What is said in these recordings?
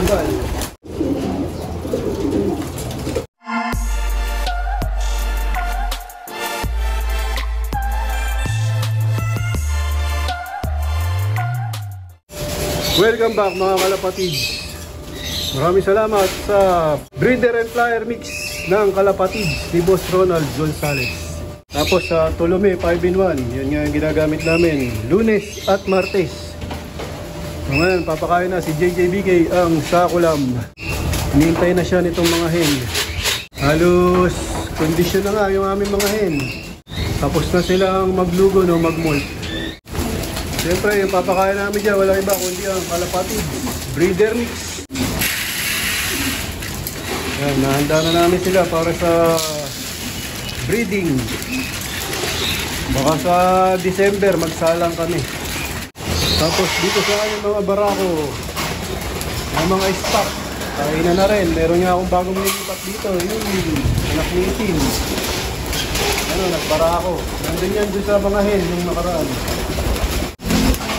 tanggal. Welcome back mga kalapatid. Maraming salamat sa breeder and flyer mix ng kalapatid ni Boss Ronald Gonzales. Tapos sa Tolome 5-in-1, yan nga yung ginagamit namin Lunes at Martes. So ngayon, papakain na si JJBK ang sakulam. Hinihintay na siya nitong mga hen. Halos kondisyon na nga yung aming mga hen. Tapos na silang maglugo o magmolt. Siyempre, yung papakain namin dyan, wala iba kundi ang kalapatid breeder mix. Yan, nahanda na namin sila para sa breeding. Baka sa December magsalang kami. Tapos dito sa aking mga barako, ang mga stock, kainan na rin. Meron nga akong bagong nilipat dito, yung anak ni Itin. Ano, nagbarako. Nandun yan dun sa mga hen, yung nakaraan.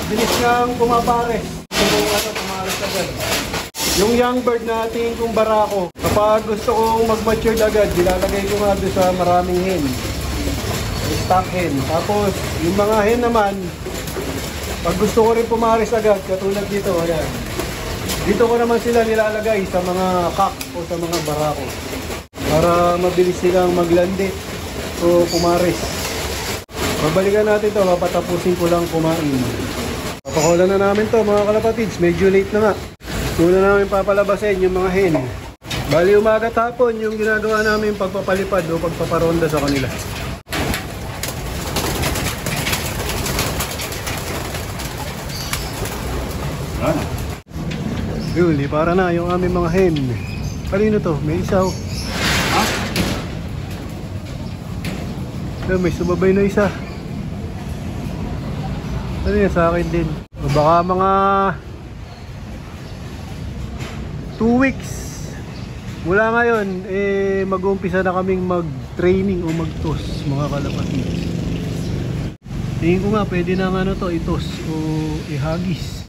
Bilis nga ang pumapares. Kung ano, pumares agad. Yung young bird natin kung barako, kapag gusto kong mag-mature agad, dilalagay ko nga doon sa maraming hen. Stock hen. Tapos, yung mga hen naman, pag gusto ko rin pumares agad, katulad dito, ayan. Dito ko naman sila nilalagay sa mga cock o sa mga barako. Para mabilis silang maglandit o pumares. Babalikan natin to, papatapusin ko lang kumain. Papakulan na namin to mga kalapatids, medyo late na nga. Una namin papalabasin yung mga hen. Bali umaga tapon yung ginagawa namin pagpapalipad o pagpaparonda sa kanila. Yun, para na yung aming mga hen. Kanino to? May isa oh. Ha? May sumabay na isa. Ano yan sa akin din? Baka mga 2 weeks mula ngayon mag-uumpisa na kaming mag-training o mag-toss mga kalapatid. Tingin ko nga pwede na ano to, itos o ihagis.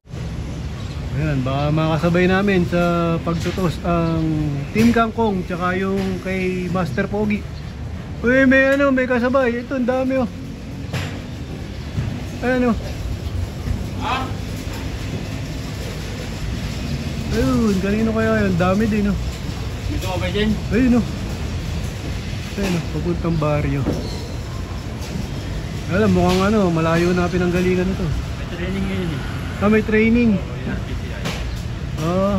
Ayan, baka makasabay namin sa pagtutos ang Team Kangkong tsaka yung kay Master Pogi. Uy, may ano, may kasabay. Ito, ang dami oh. Ayan oh. Ayun, kanino kaya yun? Dami din oh. Dito ka ba dyan? Ayun oh. Ayun oh, papuntang baryo. Alam, mukhang ano, malayo na pinanggalingan ito. May training ngayon eh. Ah, may training. Oh, yan, PCI. Ah.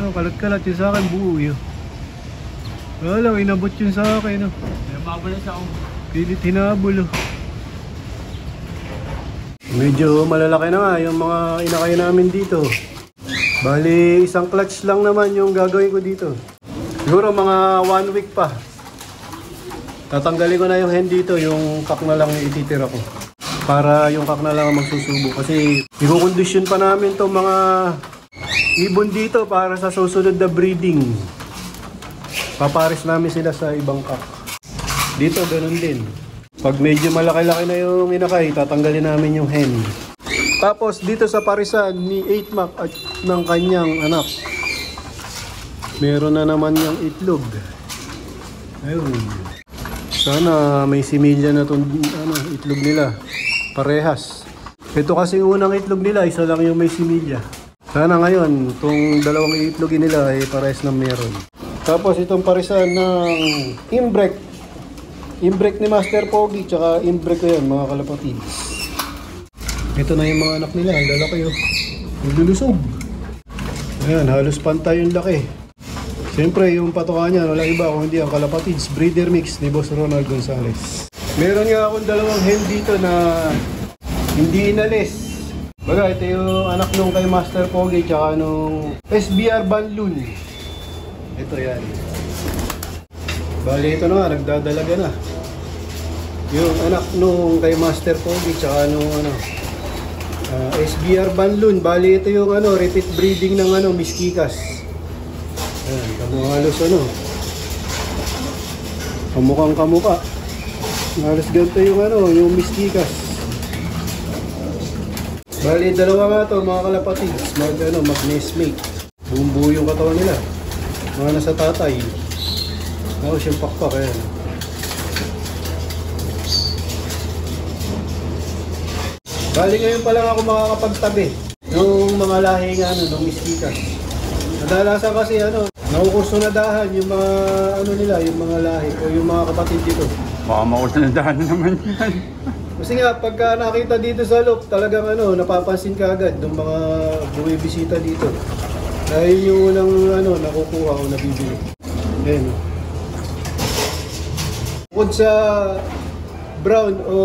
Oh, kalat-kalat yun sa akin, buo yun. Wala, inabot yun sa akin oh. May mababa na siya oh. Pilit hinabol oh. Medyo malalaki na nga yung mga inakay namin dito. Bali, isang clutch lang naman yung gagawin ko dito. Siguro mga 1 week pa. Tatanggalin ko na yung hen dito, yung cock na lang yung ititira ko. Para yung cock na lang ang magsusubo. Kasi ikukondisyon pa namin itong mga ibon dito para sa susunod na breeding. Papares namin sila sa ibang cock. Dito, ganun din. Pag medyo malaki-laki na yung inakay, tatanggalin namin yung hen. Tapos dito sa parisan ni 8Mac at ng kanyang anak, meron na naman yung itlog. Ayun. Sana may similya na itong itlog nila. Parehas. Ito kasi unang itlog nila, isa lang yung may similya. Sana ngayon, itong dalawang itlogin nila ay parehas na meron. Tapos itong parisan ng imbrek. Imbrek ni Master Pogi, tsaka imbrek ko yan mga kalapatid. Ito na yung mga anak nila, ang lalaki oh. Naglulusog. Ayan, halos pantay yung laki. Siyempre, yung patoka niya, wala iba kung hindi ang kalapatids breeder mix ni Boss Ronald Gonzales. Meron nga akong dalawang hen dito na hindi inalis. Baga, ito yung anak nung kay Master Pogi, tsaka nung SBR Banlun. Ito yan. Bali, ito na nga, nagdadalaga na. Yung anak nung kay Master Pogi, tsaka nung SBR Banlun. Bali, ito yung repeat breeding ng Miss Kikas. Ayan, halos kamukhang kamukha. Halos ganito yung Miss Kikas. Bali, dalawa nga to mga kalapatids, mag-nest mate. Buong buo yung katawan nila. Mga nasa tatay. Tapos yung pakpak, ayan. Bali ngayon pa lang ako makakapagtabi ng mga lahing ng Miskikas. Kadalasan kasi nakukursunadahan yung mga nila, yung mga lahi o yung mga kapatid dito. Baka makusunadahan naman yan. Kasi nga, pagka nakita dito sa loob, talagang napapansin ka agad ng mga bumibisita dito. Dahil yung unang nakukuha o nabibili. Ayan. Bukod sa brown o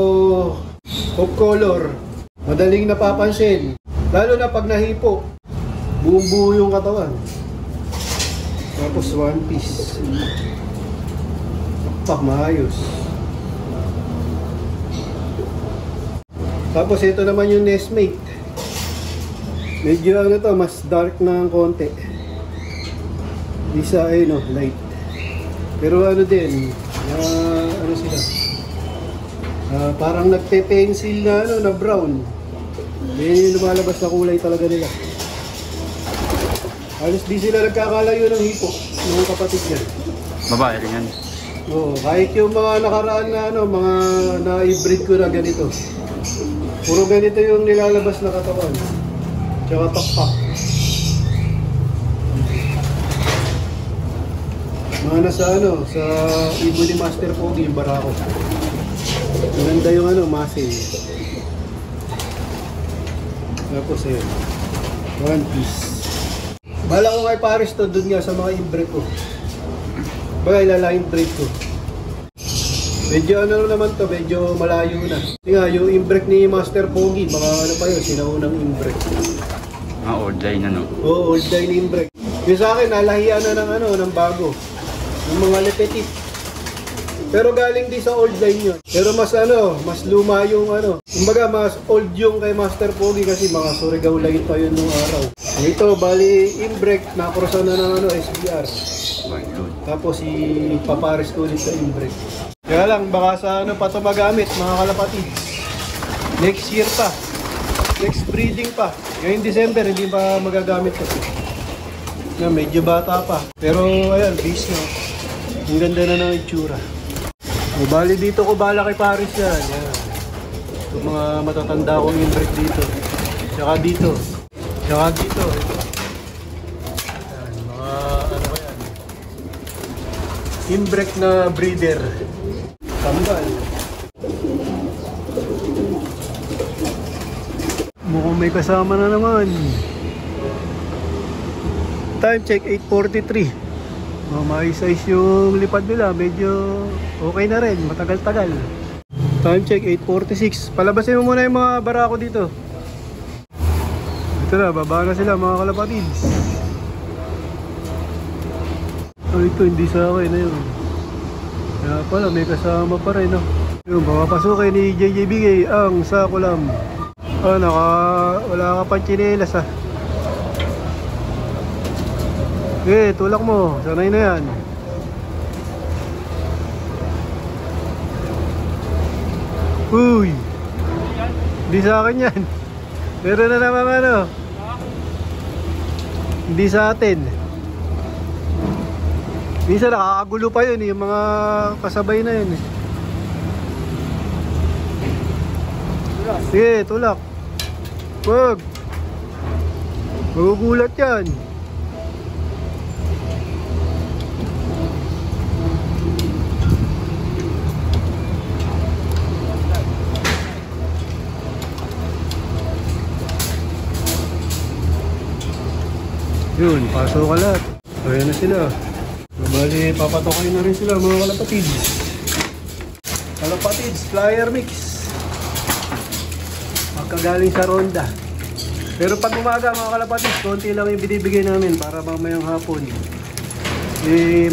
off color, madaling napapansin. Lalo na pag nahipo, buong buo yung katawan. Tapos one piece. Pak, maayos. Tapos ito naman yung nestmate. Medyo mas dark na ng konti. Isa light. Pero din, sila. Parang nagpe-pencil na brown. Yan yung lumalabas na kulay talaga nila. Halos di sila nagkakalayo ng hipo, ng kapatid niya. Babae rin yan. Oo, kahit yung mga nakaraan na mga na-hybrid ko na ganito. Puro ganito yung nilalabas na katawan. Tsaka pakpak. Mga nasa sa ibo ni Master Pogi, yung barako. Maganda yung muscle. Tapos one piece. Bala ko kay Paris to dun nga sa mga inbreak ko. Bagay lalaking break ko. Medyo naman to, medyo malayo na. Kasi nga, yung inbreak ni Master Pogi, mga pa yun, sinaunang inbreak. Old line Oo, old line inbreak. Yung sa akin, nalahian na ng bago. Ng mga lepetit. Pero galing di sa old line yun. Pero mas mas luma yung kumbaga mas old yung kay Master Pogi kasi mga Surigao line pa yun nung araw. Ito, bali inbreak, nakrosan na ng SBR. Tapos ipapares ko ulit sa inbreak. Kaya lang, baka sa pa ito magamit, mga kalapatid. Next year pa. Next breeding pa. Ngayong December, hindi pa magagamit ko. Medyo bata pa. Pero, ayan, base na. Ang ganda na ng itsura. O, bali dito ko bala kay Paris yan. Yan. Yung mga matatanda kong inbreak dito. Tsaka dito. Tsaka dito. Yan, mga yan. Inbreak na breeder. Tambal. Mukhang may kasama na naman. Time check 8:43. May size yung lipad nila. Medyo okay na rin. Matagal-tagal. Time check 8:46. Palabasin mo muna yung mga barako dito. Ito na, baba na sila mga kalapatids. Ito hindi sa akin na yun. Kaya pala, may kasama pa rin, Yung papapasukin ni JJBK ang sakulam. Wala ka pang tsinelas, tulak mo. Sanay na yan. Uy! Hindi sa akin yan. Meron na naman Hindi sa atin. Minsan nakakagulo pa yun yung mga kasabay na yun Sige, tulak. Wag. Magugulat yan. Yun, pasok ka lahat. Ayan na sila. Bali, papatokoy na rin sila mga kalapatids. Kalapatids, flyer mix. Magkagaling sa ronda. Pero pag umaga mga kalapatids, konti lang yung binibigay namin para mamayang hapon.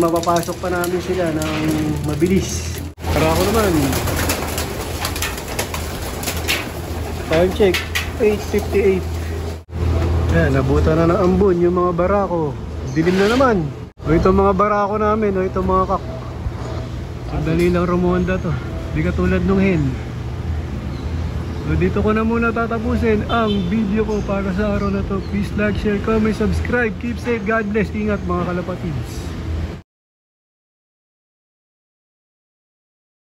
Mapapasok pa namin sila ng mabilis. Para ako naman. Time check, 8:58. Ayan, nabutan na ng ambon yung mga barako. Dilim na naman. Ito mga barako namin, ito mga kak. Madali lang rumonda to. Di katulad nung hen. So dito ko na muna tatapusin ang video ko para sa araw na to. Please like, share, comment, subscribe. Keep safe. God bless. Ingat mga kalapatids.